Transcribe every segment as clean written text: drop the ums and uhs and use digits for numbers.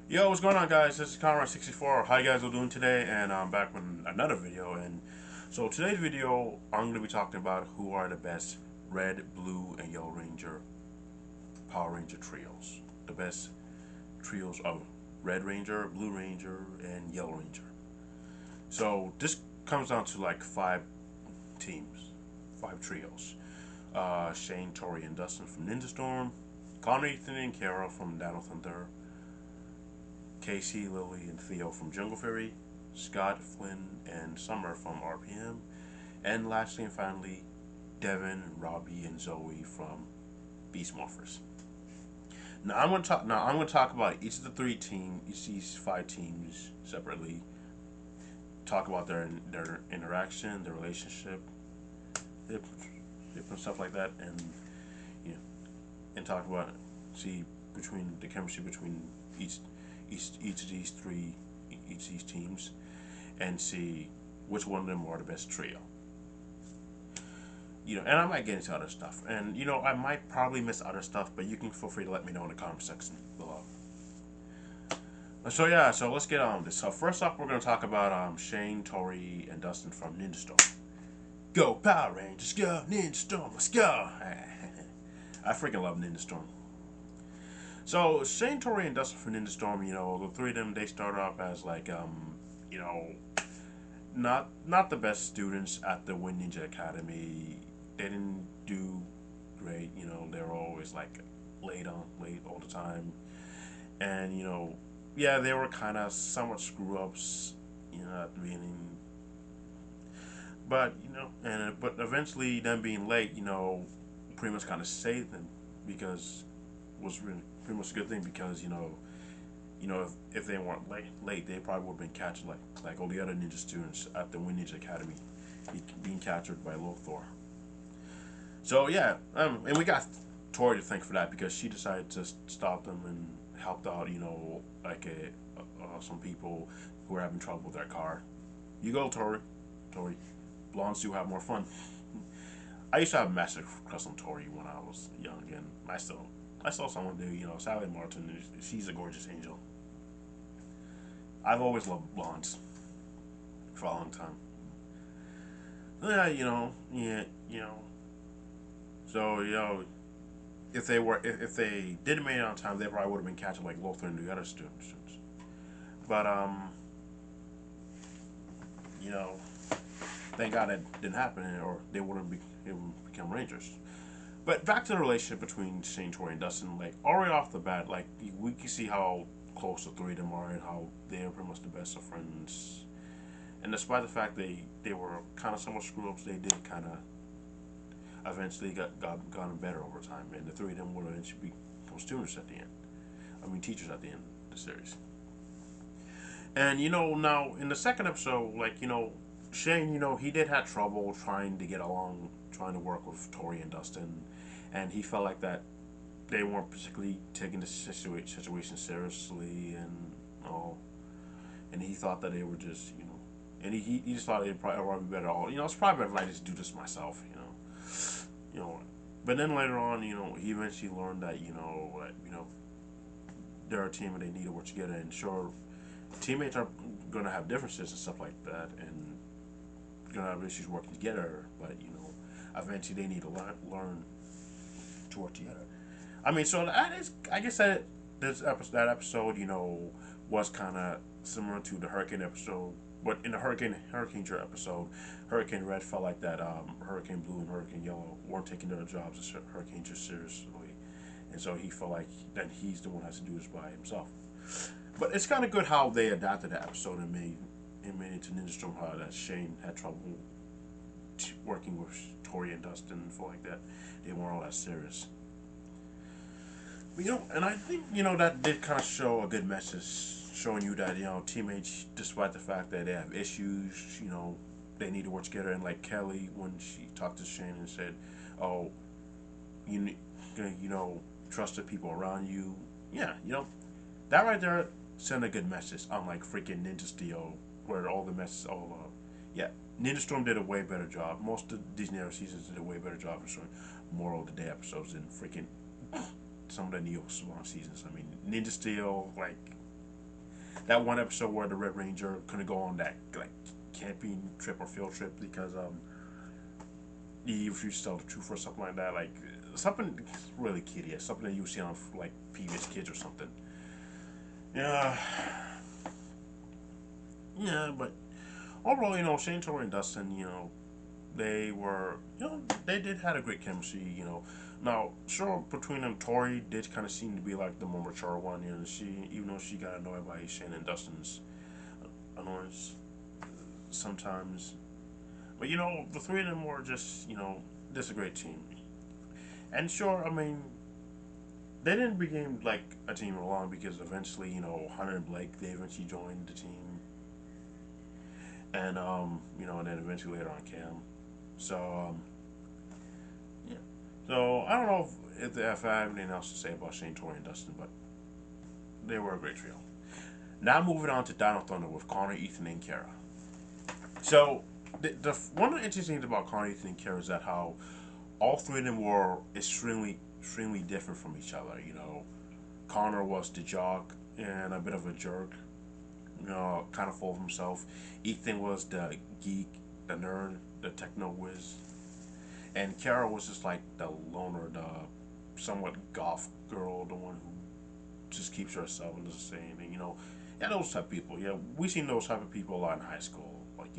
Yo, what's going on, guys? This is Conrad64. How you guys all doing today? And I'm back with another video. And so today's video, I'm going to be talking about who are the best Red, Blue, and Yellow Ranger Power Ranger trios. The best trios of Red Ranger, Blue Ranger, and Yellow Ranger. So this comes down to like five teams, five trios. Shane, Tori, and Dustin from Ninja Storm, Connor, Ethan, and Kara from Dino Thunder, Casey, Lily, and Theo from Jungle Fury, Scott, Flynn, and Summer from RPM, and lastly and finally, Devin, Robbie, and Zoe from Beast Morphers. Now I'm gonna talk about each of the each of these five teams separately. Talk about their interaction, their relationship, different stuff like that, and you know, and talk about see between the chemistry between each each of these each of these teams, and see which one of them are the best trio. And I might get into other stuff, and I might probably miss other stuff, but you can feel free to let me know in the comment section below. So yeah, so let's get on with this. So first off, we're gonna talk about Shane, Tori, and Dustin from Ninja Storm. Go Power Rangers, go Ninja Storm, let's go! I freaking love Ninja Storm. So Shane, Tori, and Dustin from Ninja Storm, the three of them, they started off as like you know, not the best students at the Wind Ninja Academy. They didn't do great. They were always like late all the time, and yeah, they were kind of somewhat screw ups. At the beginning, but but eventually them being late, pretty much kind of saved them because was really pretty much a good thing because if they weren't late, they probably would have been catching like all the other ninja students at the Wind Ninja Academy, being captured by Lothor. So yeah, and we got Tori to thank for that because she decided to stop them and helped out. Like some people who were having trouble with their car. You go, Tori. Tori, blondes do have more fun. I used to have a massive crush on Tori when I was young, and I saw someone do. Sally Martin. She's a gorgeous angel. I've always loved blondes for a long time. Yeah, So if they didn't make it on time, they probably would have been catching like Lothar and the other students. But you know, thank God that didn't happen, or they wouldn't become Rangers. But back to the relationship between Shane, Tori, and Dustin. Like already off the bat, like we can see how close the three of them are and how they are pretty much the best of friends. And despite the fact they were kind of somewhat screw ups, they did kind of eventually gotten better over time, and the three of them would eventually become students at the end. I mean, teachers at the end of the series. And now in the second episode, like Shane, he did have trouble trying to get along, trying to work with Tori and Dustin, and he felt like that they weren't particularly taking the situation seriously and all, and he thought that they were just and he just thought it'd probably be better all it's probably better if I just do this myself, you know. But then later on, he eventually learned that they're a team and they need to work together. And sure, teammates are gonna have differences and stuff like that, and gonna have issues working together. But eventually they need to learn to work together. I mean, so that is, I guess that episode, was kind of similar to the Hurricane episode. But in the Hurricane episode, Hurricane Red felt like that Hurricane Blue and Hurricane Yellow weren't taking their jobs as Hurricane seriously, and so he felt like that he's the one who has to do this by himself. But it's kind of good how they adapted the episode and made it to Ninja Storm, how that Shane had trouble working with Tori and Dustin and felt like that they weren't all that serious. And I think that did kind of show a good message, showing you that teammates, despite the fact that they have issues, they need to work together. And like Kelly, when she talked to Shane and said, "Oh, you trust the people around you," yeah, that right there sent a good message. Unlike freaking Ninja Steel, where all the messages all yeah, Ninja Storm did a way better job. Most of these narrative seasons did a way better job of showing moral of the day episodes than freaking some of the Neo Swan seasons. I mean, Ninja Steel, like That one episode where the Red Ranger couldn't go on that like camping trip or field trip because he refused to tell the truth or something like that. Like something really kiddie, something that you see on like PBS Kids or something. Yeah, yeah, but overall, Shane Tori and Dustin, they were, they did had a great chemistry. Now, sure, between them, Tori did kind of seem to be like the more mature one. She, even though she got annoyed by Shane and Dustin's annoyance sometimes, but the three of them were just, just a great team. And sure, I mean, they didn't become like a team for long because eventually, Hunter and Blake, they eventually joined the team, and and then eventually later on Cam. So yeah. So I don't know if I have anything else to say about Shane, Tori, and Dustin, but they were a great trio. Now moving on to Dino Thunder with Connor, Ethan, and Kara. So the one of the interesting things about Connor, Ethan, and Kara is that how all three of them were extremely different from each other. Connor was the jock and a bit of a jerk, kind of full of himself. Ethan was the geek, the nerd, the techno whiz. And Kara was just like the loner, the somewhat goth girl, the one who just keeps to herself and doesn't say anything. Yeah, those type of people. Yeah, we seen those type of people a lot in high school. Like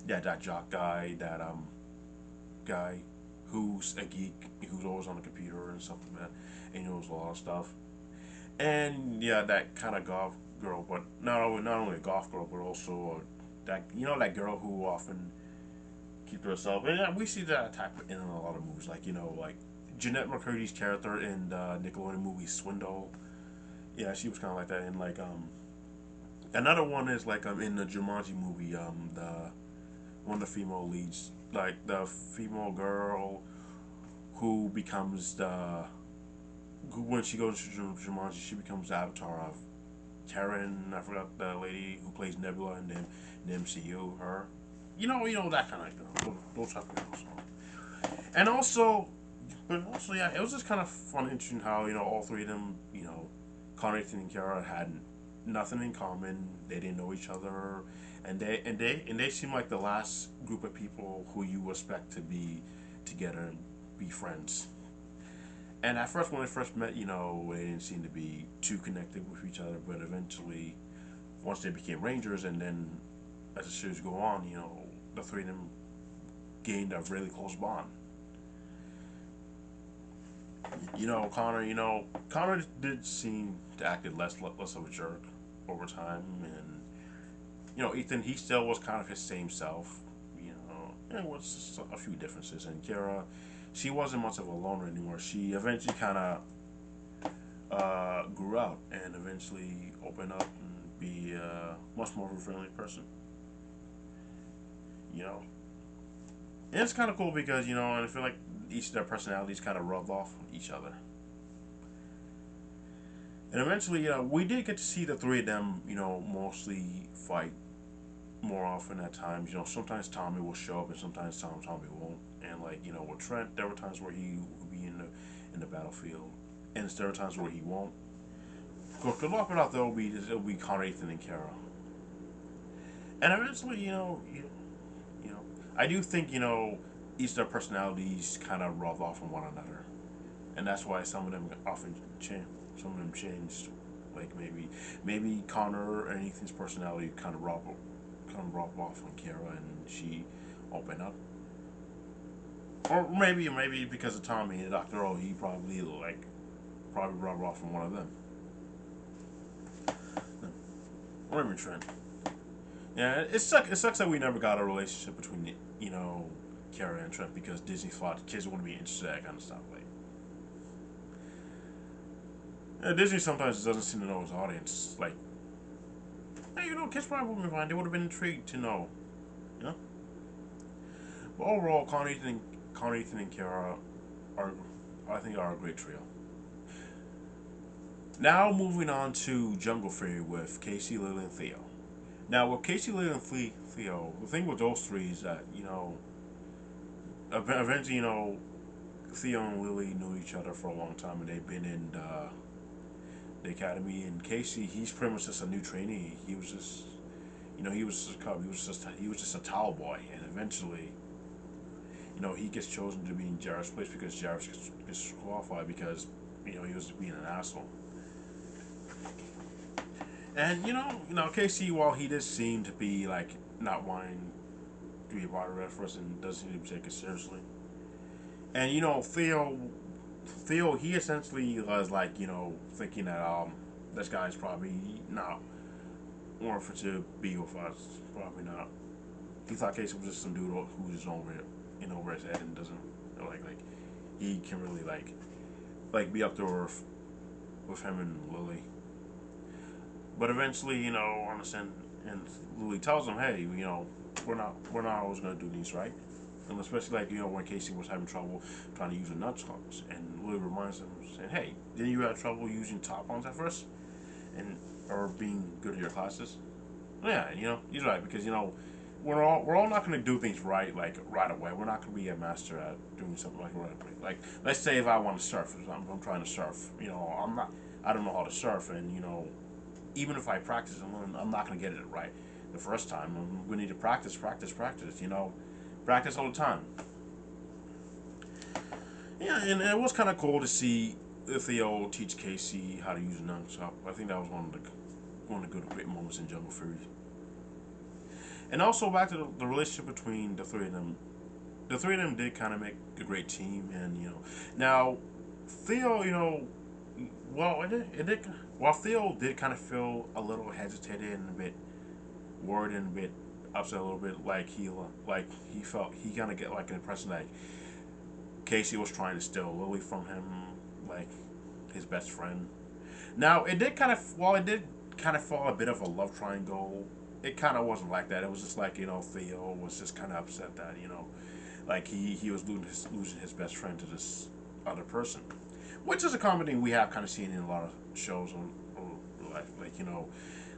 yeah, that jock guy, that guy who's a geek, who's always on the computer and stuff like that, and knows a lot of stuff. And yeah, that kind of goth girl, but not only a goth girl, but also that that girl who often keep to herself. And yeah, we see that type in a lot of movies, like Jeanette McCurdy's character in the Nickelodeon movie Swindle. Yeah, she was kind of like that. And like another one is like in the Jumanji movie, the one of the female leads, like the female girl who becomes the when she goes to Jumanji, she becomes the avatar of Karen. I forgot the lady who plays Nebula in the MCU. Her, that kind of those type of girls. And also, but also, yeah, it was just kind of fun and interesting how all three of them, Connor, Ethan, and Kara had nothing in common. They didn't know each other, and they seem like the last group of people who you expect to be together and be friends. And at first, when they first met, they didn't seem to be too connected with each other. But eventually, once they became Rangers, and then as the series go on, the three of them gained a really close bond. Connor did seem to act less of a jerk over time, and Ethan, he still was kind of his same self. There was just a few differences. And Kara, she wasn't much of a loner anymore. She eventually kind of grew out and eventually opened up and be much more of a friendly person. You know, and it's kind of cool because and I feel like each of their personalities kind of rubbed off each other. And eventually, we did get to see the three of them, mostly fight more often at times. Sometimes Tommy will show up and sometimes Tommy won't. And like, with Trent, there were times where he would be in the battlefield, and there were times where he won't. To lock it out, it'll be Connor, Ethan, and Kara. And eventually, I do think each of their personalities kind of rub off from one another, and that's why some of them often change. Some of them changed. Like maybe Connor and Ethan's personality kind of rub off on Kara, and she opened up. Or maybe because of Tommy and Dr. O, he probably rubbed off from one of them. Or even Trent. Yeah, it sucks that we never got a relationship between Kara and Trent because Disney thought kids wouldn't be interested in that kind of stuff. Like, Disney sometimes doesn't seem to know its audience. Like, hey, kids probably wouldn't be fine. They would have been intrigued to know. You know. But overall, Connor, Ethan, and Kara are, I think, are a great trio. Now moving on to Jungle Fury with Casey, Lily, and Theo. Now with Casey, Lily, and Theo, the thing with those three is that eventually Theo and Lily knew each other for a long time, and they've been in the academy, and Casey, he's pretty much just a new trainee. He was just, he was just a cub. He was just a towel boy, and eventually, he gets chosen to be in Jarrett's place because Jarrett gets disqualified because, he was being an asshole. And Casey, while he did seem to be like not wanting to be a part of it first and doesn't seem to take it seriously. And Theo, he essentially was like, thinking that this guy's probably not worth it to be with us. Probably not. He thought Casey was just some dude who's just over his head and doesn't like he can really like be up there with him and Lily. But eventually, understand, and Lily tells him, hey, we're not always gonna do these, right? And especially when Casey was having trouble trying to use the nunchucks, and Lily reminds him, saying, hey, didn't you have trouble using top ones at first, and or being good at your classes? Yeah, he's right because we're all not gonna do things right right away. We're not gonna be a master at doing something like right away. Like let's say if I want to surf, if I'm trying to surf, I don't know how to surf, and even if I practice and learn, I'm not going to get it right the first time. We need to practice, practice all the time. Yeah, and it was kind of cool to see Theo teach Casey how to use a nunchuck. I think that was one of the great moments in Jungle Fury. And also back to the relationship between the three of them. The three of them did kind of make a great team, and now Theo, well, it did. While Theo did kind of feel a little hesitated and a bit worried and a bit upset a little bit, like he felt he kind of get like an impression like Casey was trying to steal Lily from him, like his best friend. Now it did kind of fall a bit of a love triangle. It kind of wasn't like that. It was just like Theo was just kind of upset that like he was losing his best friend to this other person, which is a common thing we have kind of seen in a lot of shows on life.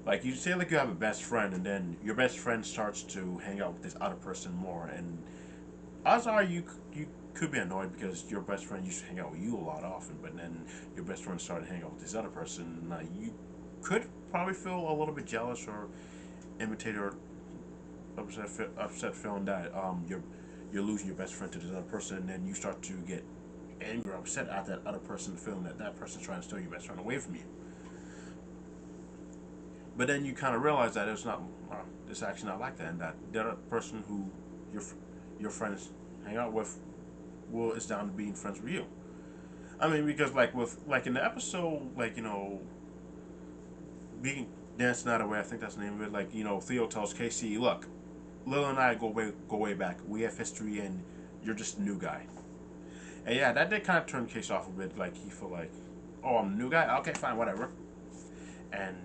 Like you say, like you have a best friend, and then your best friend starts to hang out with this other person more, and odds are you could be annoyed because your best friend used to hang out with you a lot often, but then your best friend started hanging out with this other person. You could probably feel a little bit jealous or irritated or upset feeling that you're losing your best friend to this other person, and then you start to get angry or upset at that other person, feeling that person's trying to steal your best friend away from you. But then you kind of realize that it's actually not like that, and that the other person who your friends hang out with is down to being friends with you. I mean, because like in the episode, being dancing that away, I think that's the name of it. Theo tells Casey, look, Lil and I go way back. We have history, and you're just a new guy. And yeah, that did kind of turn Casey off a bit. Like he felt like, oh, I'm a new guy. Okay, fine, whatever. And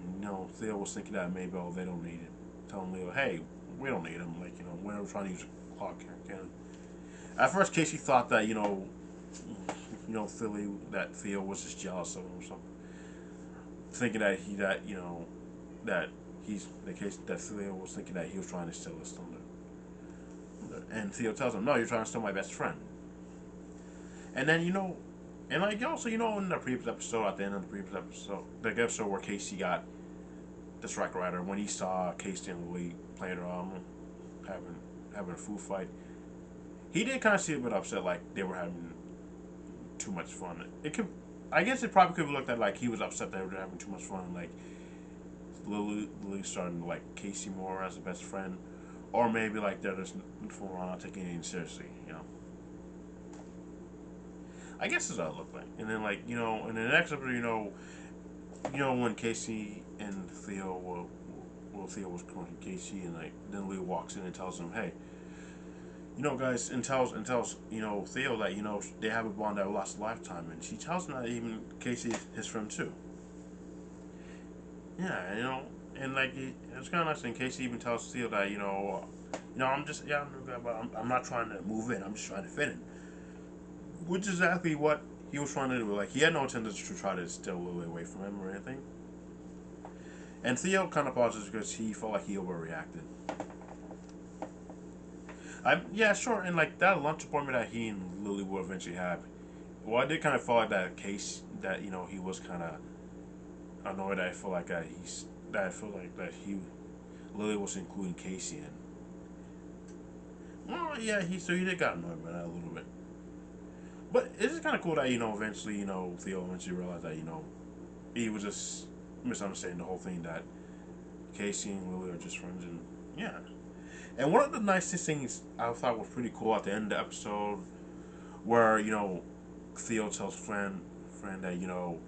Theo was thinking that maybe they don't need it. Telling Leo, hey, we don't need him. We're never trying to use a clock cannon. At first, Casey thought that Theo was just jealous of him or something, thinking that Theo was thinking that he was trying to steal his thunder. And Theo tells him, no, you're trying to steal my best friend. And then and also in the previous episode, at the end of the previous episode, the episode where Casey got the Strike Rider, when he saw Casey and Lily playing around, having a food fight, he did kind of seem a bit upset, like they were having too much fun. I guess it probably could have looked at like he was upset that they were having too much fun, like Lily starting to like Casey more as a best friend, or maybe like they're just not taking anything seriously, I guess that's what it looked like. And then in the next episode, when Casey and Theo Theo was calling Casey, and then Leo walks in and tells him, hey, guys, and tells Theo that they have a bond that will last a lifetime, and she tells him that even Casey is his friend too. Yeah, and it's kind of nice. And Casey even tells Theo that I'm just I'm not trying to move in. I'm just trying to fit in, which is exactly what he was trying to do. Like he had no intention to try to steal Lily away from him or anything. And Theo kind of pauses because he felt like he overreacted. Yeah, sure. And that lunch appointment that he and Lily will eventually have. Well, I did kind of feel like that case that he was kind of annoyed that I feel like that he Lily was including Casey in. Well, yeah, he did got annoyed by that a little bit. But it's just kind of cool that eventually Theo eventually realized that he was just misunderstanding the whole thing, that Casey and Lily are just friends, and yeah. And one of the nicest things I thought was pretty cool at the end of the episode, where Theo tells friend that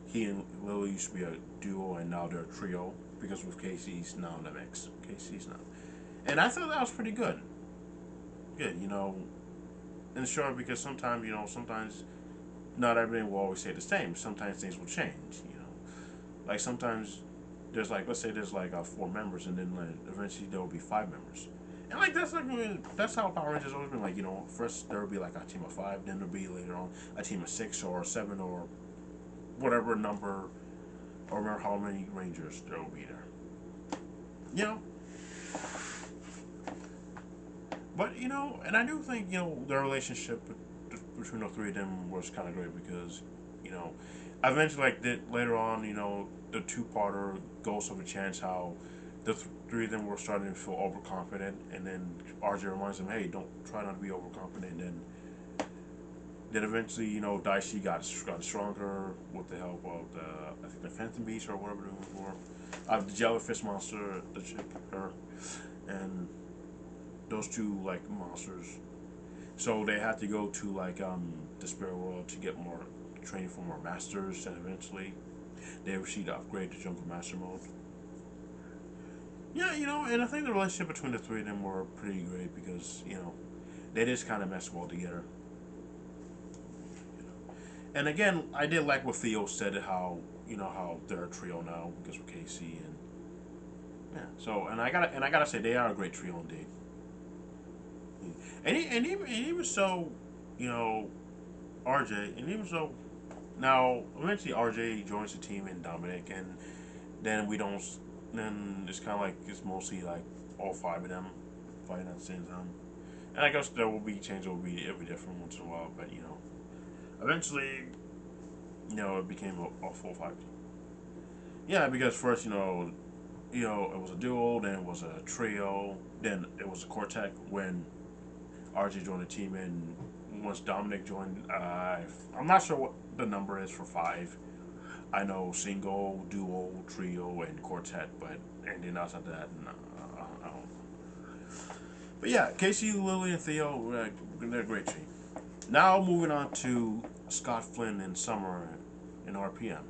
he and Lily used to be a duo and now they're a trio because with Casey's now in the mix. Casey's now, and I thought that was pretty good. Good, and sure, because sometimes not everything will always stay the same. Sometimes things will change. Like sometimes there's like, let's say there's like four members, and then like eventually there will be five members. And like that's how Power Rangers always been. Like first there will be like a team of five, then there'll be later on a team of six or seven or whatever number, or remember how many Rangers there will be there. You know, but and I do think their relationship between the three of them was kind of great because you know, eventually like later on the two-parter Ghost of a Chance, how the three of them were starting to feel overconfident, and then RJ reminds them, hey, don't try not to be overconfident. And then eventually Daishi got stronger with the help of the, I think, the Phantom Beast or whatever they were, the Jellyfish monster, the chick, her, and those two like monsters. So they had to go to like the spirit world to get more training for more masters, and eventually they received the upgrade to Jungle Master mode. Yeah, and I think the relationship between the three of them were pretty great because they just kind of mess well together. And again, I did like what Theo said, how how they're a trio now because of Casey, and yeah. So and I gotta say they are a great trio indeed. And even so, you know, RJ, and even so, now eventually RJ joins the team in Dominic, and then we don't. Then it's kind of like it's mostly like all five of them fighting at the same time. And I guess there will be change. Will be every different once in a while, but eventually, it became a full five team. Yeah, because first, it was a duo, then it was a trio, then it was a quartet when RJ joined the team, and once Dominic joined, I'm not sure what the number is for five. I know single, duo, trio, and quartet, but anything else after that, no, I don't. But yeah, Casey, Lily, and Theo, they're a great team. Now moving on to Scott Flynn and Summer in RPM.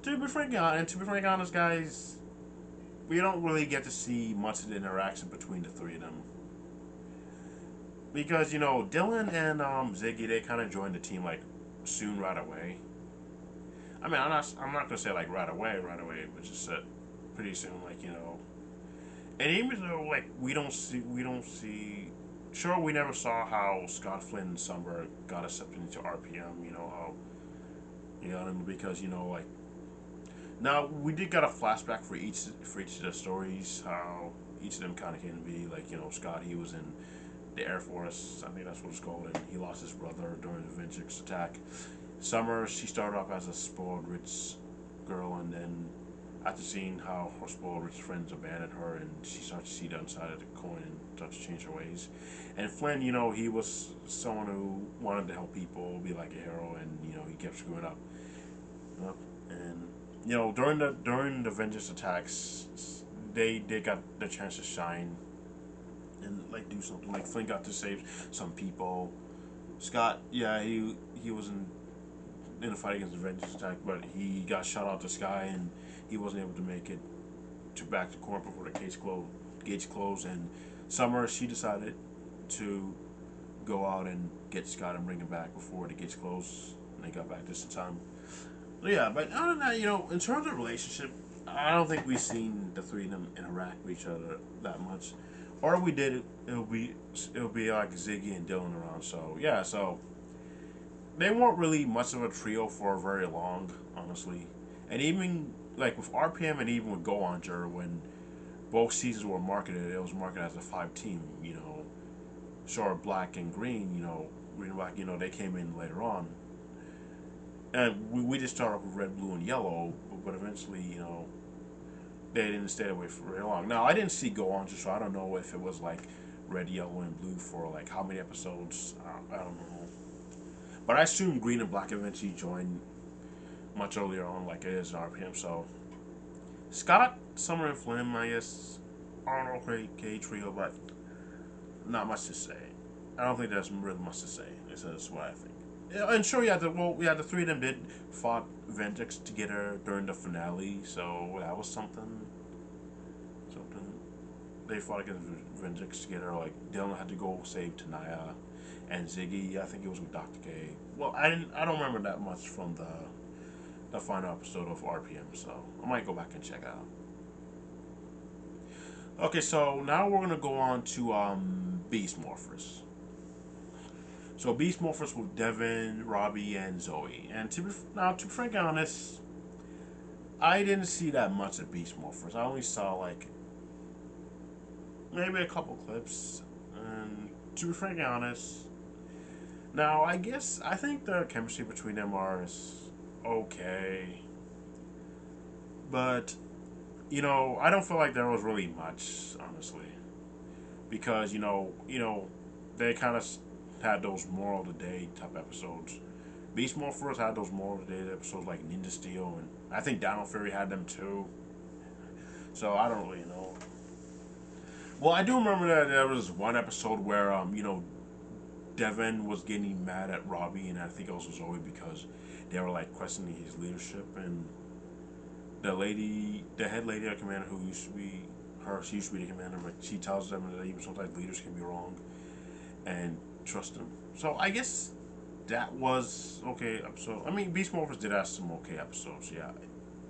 To be frank honest, guys, we don't really get to see much of the interaction between the three of them because Dylan and Ziggy, they kind of joined the team like soon right away. I mean, I'm not gonna say like right away, but just pretty soon, like And even though like we don't see, sure, we never saw how Scott Flynn and Summer got accepted into RPM. How because like now we did got a flashback for each of the stories, how each of them kind of came to be. Like Scott, he was in the Air Force, I think that's what it's called, and he lost his brother during the Vengeance attack. Summer, she started off as a spoiled rich girl, and then after seeing how her spoiled rich friends abandoned her, and she started to see the other side of the coin and started to change her ways. And Flynn, he was someone who wanted to help people, be like a hero, and he kept screwing up. And during the Vengeance attacks, they got the chance to shine and like do something. Like Flynn got to save some people. Scott, yeah, he was in a fight against the Vengeance attack, but he got shot out the sky and he wasn't able to make it to back to court before the gates closed. And Summer, she decided to go out and get Scott and bring him back before the gates closed, and they got back just in time. So yeah, but other than that, in terms of relationship, I don't think we've seen the three of them interact with each other that much. Or if we did, it'll be like Ziggy and Dylan around. So yeah, so they weren't really much of a trio for very long, honestly. And even like with RPM and even with Go Onger, when both seasons were marketed, it was marketed as a five team. Sure, Black and Green, Green and Black, they came in later on. And we just started off with Red, Blue, and Yellow, but eventually, they didn't stay away for very long. Now, I didn't see Go On, so I don't know if it was like Red, Yellow, and Blue for like how many episodes. I don't know. But I assume Green and Black eventually joined much earlier on, like it is in RPM. So Scott, Summer, and Flynn, I guess, are an okay trio, but not much to say. I don't think there's really much to say. That's what I think. Yeah, and sure, the three of them did fought Vengex together during the finale, so that was something. Something. They fought against Vengex together. Like Dylan had to go save Tanaya, and Ziggy. I think it was with Dr. K. Well, I didn't. I don't remember that much from the final episode of RPM, so I might go back and check it out. Okay, so now we're gonna go on to Beast Morphers. So Beast Morphers with Devin, Robbie, and Zoe. And to be frankly honest, I didn't see that much of Beast Morphers. I only saw like maybe a couple clips. And to be frankly honest, now I think the chemistry between them is okay, but I don't feel like there was really much, honestly, because they kind of had those moral of the day type episodes. Beast Morphers had those moral of the day episodes like Ninja Steel, and I think Dino Fury had them too. So I don't really know. Well, I do remember that there was one episode where Devin was getting mad at Robbie and I think also Zoe because they were like questioning his leadership, and the head lady of commander who used to be she used to be the commander, but she tells them that even sometimes leaders can be wrong and trust them. So I guess that was okay episode. I mean, Beast Morphers did have some okay episodes. Yeah,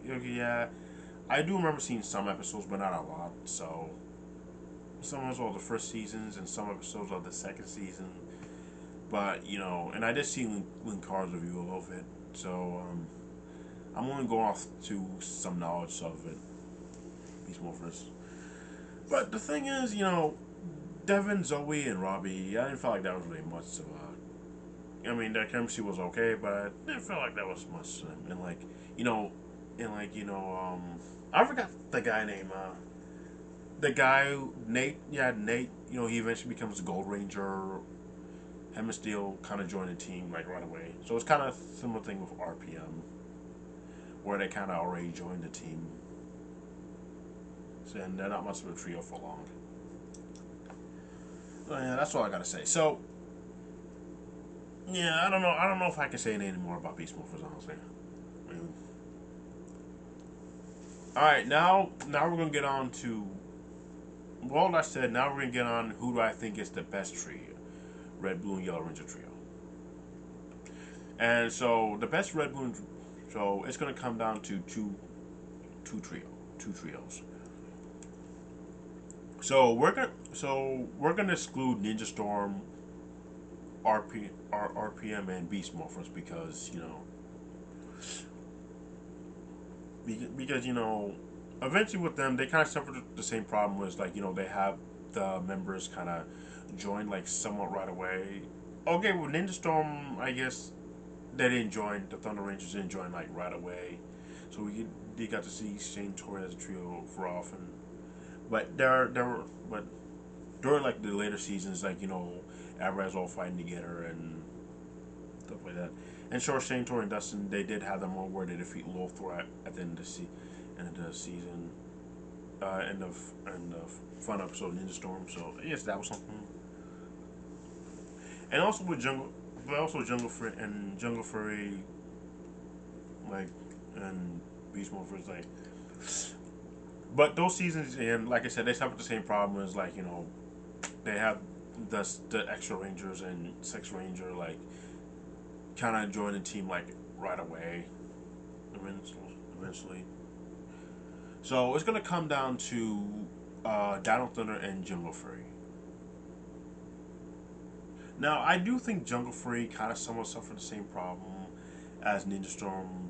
yeah. I do remember seeing some episodes, but not a lot. So some of those are the first seasons, and some episodes of the second season. But and I did see Link Carr's review of it. So I'm only going off to some knowledge of it. Beast Morphers. But the thing is, Devin, Zoe, and Robbie, I didn't feel like that was really much of a. I mean, their chemistry was okay, but I didn't feel like that was much to them. And I forgot the guy name. The guy Nate, yeah, Nate. He eventually becomes the Gold Ranger. Him and Steel kind of joined the team like right away. So it's kind of similar thing with RPM, where they kind of already joined the team. So, and they're not much of a trio for long. Yeah, that's all I gotta say. So, yeah, I don't know. I don't know if I can say anything more about Beast Morphers, honestly. I mean, all right, now we're gonna get on to. Well, I said now we're gonna get on who do I think is the best trio, Red, Blue, and Yellow Ranger trio. And so the best Red, Blue, so it's gonna come down to two trios. So we're gonna exclude Ninja Storm, RPM, and Beast Morphers because eventually with them they kind of suffered the same problem was like they have the members kind of join like somewhat right away. Okay, with Ninja Storm, I guess they didn't join. The Thunder Rangers didn't join like right away, so they got to see Shane Torre as a trio for often. But but during like the later seasons, like Alvarez all fighting together and stuff like that. And sure, Shane Torre and Dustin, they did have them all where they defeat Lothar at the end of the season, end of fun episode of Ninja Storm. So yes, that was something. And also with Jungle Fury, like, and Beast Morphers, like. But those seasons, and like I said, they suffered the same problem as like they have the extra Rangers and Sex Ranger like kind of join the team like right away, eventually. So it's gonna come down to Dino Thunder and Jungle Fury. Now I do think Jungle Fury kind of somewhat suffered the same problem as Ninja Storm,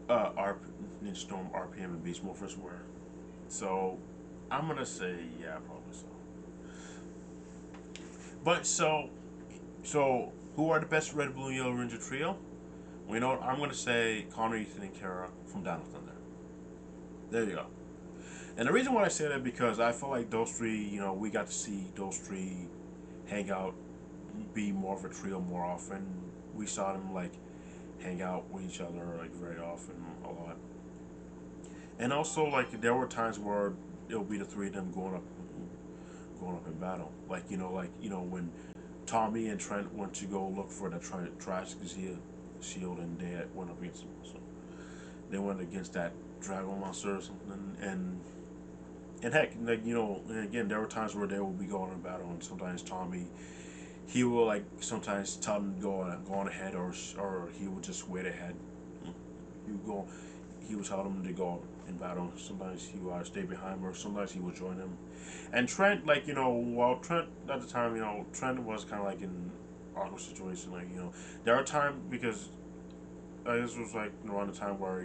Ninja Storm, RPM, and Beast Morphers were. So I'm gonna say yeah, probably so. But so who are the best Red, Blue, and Yellow Ranger trio? Well, you know what? I'm gonna say Connor, Ethan, and Kara from Down of Thunder. There you go. And the reason why I say that because I feel like those three, we got to see those three hang out, be more of a trio more often. We saw them like hang out with each other like very often, a lot. And also like there were times where it'll be the three of them going up in battle. When Tommy and Trent went to go look for the Triaxia shield, and they went up against them. So they went against that dragon monster or something, and heck, and again, there were times where they will be going in battle, and sometimes Tommy, he will like sometimes tell them to go on ahead, or he would just wait ahead. He would go, he would tell them to go in battle. Sometimes he would stay behind, or sometimes he would join him. And Trent, while Trent at the time, Trent was kind of like in an awkward situation. There are times because this was like around the time where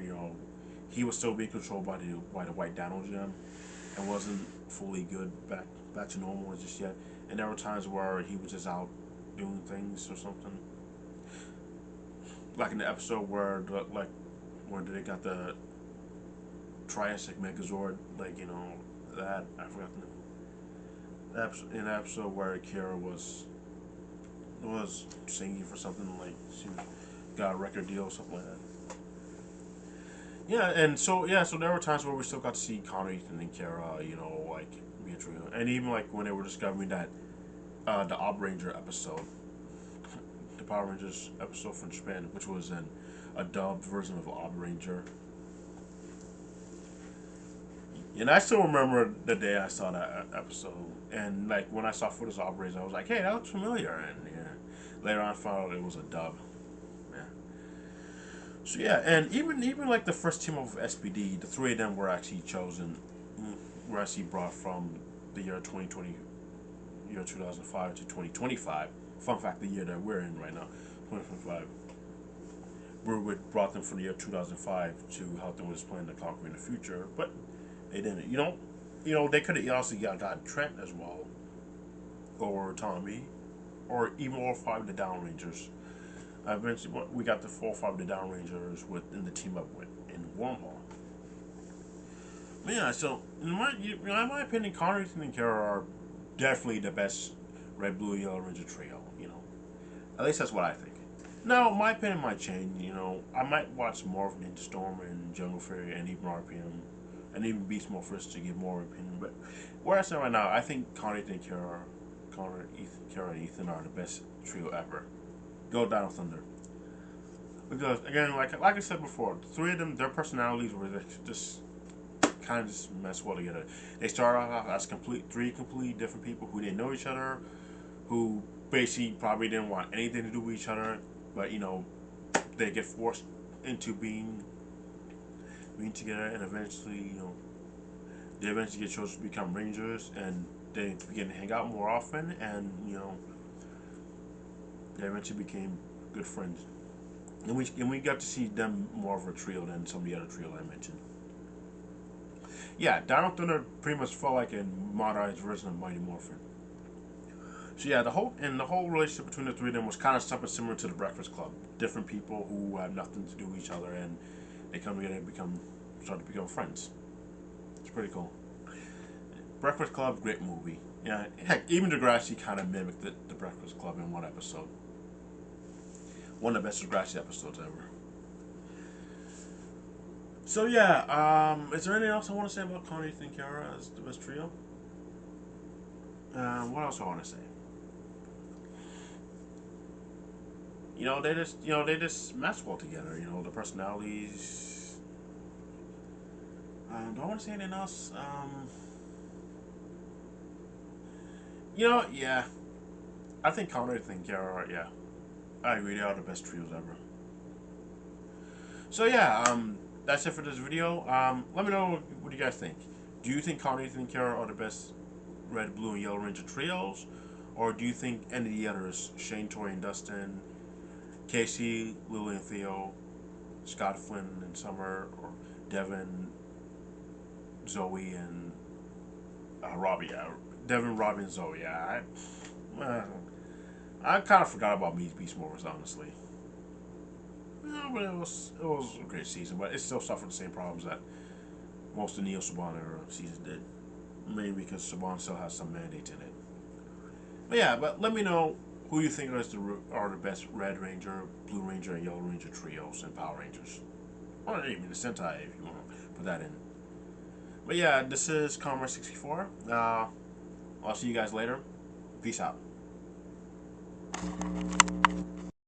he was still being controlled by the White Dino Gem, and wasn't fully good back to normal just yet. And there were times where he was just out doing things or something. Like in the episode where they got the Triassic Megazord, that I forgot the name. In the episode where Kara was singing for something, like she got a record deal or something like that. So there were times where we still got to see Connor, Ethan, and Kara, like be a trio, and even like when they were discovering that the Ob Ranger episode, the Power Rangers episode from Japan, which was a dubbed version of Ob Ranger. And I still remember the day I saw that episode, and like when I saw footage of Ob Ranger, I was like, "Hey, that looks familiar." And yeah, later on, I found out it was a dub. Yeah. So yeah, and even like the first team of SPD, the three of them were actually chosen, were actually brought from the year 2020, year 2005 to 2025. Fun fact: the year that we're in right now, 2025. We brought them from the year 2005 to help them with this plan to conquer in the future, but they didn't. They could have also got Trent as well, or Tommy, or even all five of the Down Rangers. Eventually, we got the 4 or 5 of the Down Rangers within the team up with in Wormhole. But yeah, so in my opinion, Connor, Ethan, and Kara are definitely the best Red, Blue, Yellow Ranger trio. At least that's what I think. Now, my opinion might change. I might watch more of Ninja Storm and Jungle Fury and even RPM and even Beast Mode first to get more opinion. But where I stand right now, I think Connor, Kara, and Ethan are the best trio ever. Go Down Thunder. Because again, like I said before, the three of them, their personalities were just kind of just mess well together. They started off as three completely different people who didn't know each other, who basically probably didn't want anything to do with each other, but they get forced into being together, and eventually they eventually get chosen to become Rangers, and they begin to hang out more often, and they eventually became good friends. And we got to see them more of a trio than some of the other trio I mentioned. Yeah, Donald Thunder pretty much felt like a modernized version of Mighty Morphin. So yeah, the whole relationship between the three of them was kind of something similar to the Breakfast Club. Different people who have nothing to do with each other, and they come together and start to become friends. It's pretty cool. Breakfast Club, great movie. Yeah, heck, even Degrassi kind of mimicked the Breakfast Club in one episode. One of the best Degrassi episodes ever. So yeah, is there anything else I want to say about Connor, Ethan, and Kara as the best trio? What else I want to say? They just match well together. The personalities. Do I want to say anything else? Yeah. I think Connor, Ethan, and Kara are, yeah. I agree, they are the best trios ever. So yeah, that's it for this video. Let me know what you guys think. Do you think Connor, Ethan, and Kara are the best Red, Blue, and Yellow Ranger trios? Or do you think any of the others, Shane, Tori, and Dustin, Casey, Lily, and Theo, Scott, Flynn, and Summer, or Devin, Zoe, and Robbie? Yeah, Devin, Robbie, and Zoe. Yeah, I kind of forgot about Beast Morphers, honestly. No, but it was a great season, but it still suffered the same problems that most of the Neo Saban era seasons did. Mainly because Saban still has some mandates in it. But yeah, but let me know who you think are the best Red Ranger, Blue Ranger, and Yellow Ranger trios and Power Rangers. Or even the Sentai if you want to put that in. But yeah, this is Commerce 64. I'll see you guys later. Peace out.